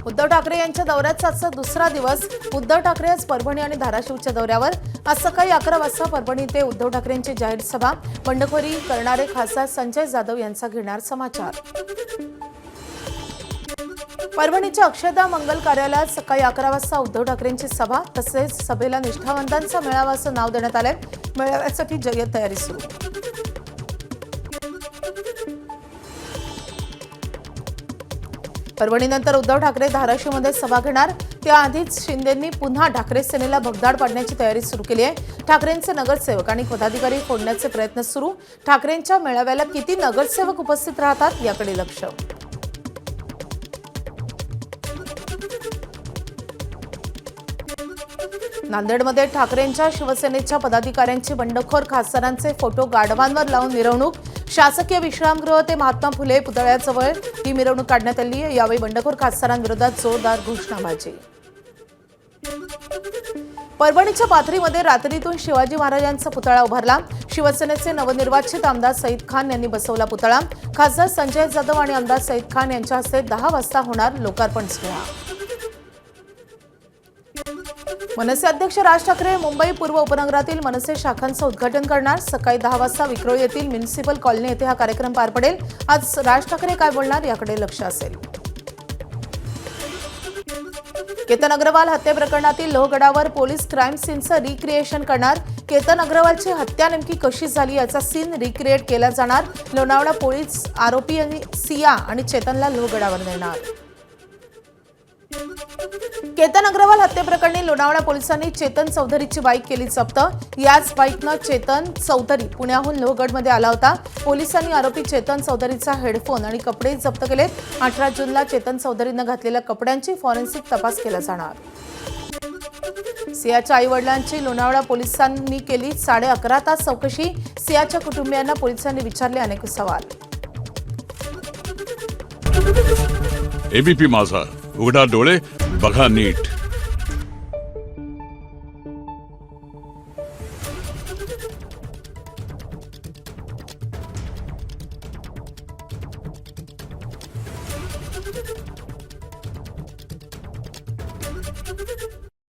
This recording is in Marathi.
उद्धव ठाकरे यांच्या दौऱ्याचा आजचा दुसरा दिवस। उद्धव ठाकरे आज परभणी आणि धाराशिवच्या दौऱ्यावर। आज सकाळी 11 वाजता परभणी ते उद्धव ठाकरेंची जाहीर सभा। बंडखोरी करणारे खासदार संजय जाधव यांचा घेणार समाचार। परभणीच्या अक्षरधाम मंगल कार्यालयात सकाळी 11 वाजता उद्धव ठाकरेंची सभा, तसेच सभेला निष्ठावंतांचा मेळावा असं नाव देण्यात आलंय। मेळाव्यासाठी जय्यत तयारी सुरू। परभणीनंतर उद्धव ठाकरे धाराशिवमध्ये सभा घेणार। त्याआधीच शिंदेंनी पुन्हा ठाकरे सेनेला भगदाड पाडण्याची तयारी सुरू केली आहे। ठाकरेंचे नगरसेवक आणि पदाधिकारी फोडण्याचे प्रयत्न सुरू। ठाकरेंच्या मेळाव्याला किती नगरसेवक उपस्थित राहतात याकडे लक्ष। नांदेडमध्ये ठाकरेंच्या शिवसेनेच्या पदाधिकाऱ्यांची बंडखोर खासदारांचे फोटो गाढवांवर लावून मिरवणूक। शासकीय विश्रामगृह ते महात्मा फुले पुतळ्याजवळ ही मिरवणूक काढण्यात आली आहे। यावेळी बंडखोर खासदारांविरोधात जोरदार घोषणाबाजी। परभणीच्या पाथरीमध्ये रात्रीतून शिवाजी महाराजांचा पुतळा उभारला। शिवसेनेचे नवनिर्वाचित आमदार सईद खान यांनी बसवला पुतळा। खासदार संजय जाधव आणि आमदार सईद खान यांच्या हस्ते 10 वाजता होणार लोकार्पण सोहळा। मनसे अध्यक्ष राज ठाकरे मुंबई पूर्व उपनगरातील मनसे शाखांचं उद्घाटन करणार। सकाळी 10 वाजता विक्रोळी येथील म्युनिसिपल कॉलनी येथे हा कार्यक्रम पार पडेल। आज राज ठाकरे काय बोलणार याकडे लक्ष असेल। केतन अग्रवाल हत्या प्रकरणातील लोहगडावर पोलीस क्राईम सीनचं रिक्रिएशन करणार। केतन अग्रवालची हत्या नेमकी कशी झाली याचा सीन रिक्रिएट केला जाणार। लोणावळा पोलीस आरोपी सिया आणि चेतनला लोहगडावर नेणार। केतन अग्रवाल हत्येप्रकरणी लोणावळा पोलिसांनी चेतन चौधरीची बाईक केली जप्त। याच बाईकनं चेतन चौधरी पुण्याहून लोहगडमध्ये आला होता। पोलिसांनी आरोपी चेतन चौधरीचा हेडफोन आणि कपडे जप्त केलेत। 18 जूनला चेतन चौधरीनं घातलेल्या कपड्यांची फॉरेन्सिक तपास केला जाणार। सियाच्या आईवडिलांची लोणावळा पोलिसांनी केली 11.5 तास चौकशी। सियाच्या कुटुंबियांना पोलिसांनी विचारले अनेक सवाल। एबीपी माझा, उघडा डोळे बघा नीट।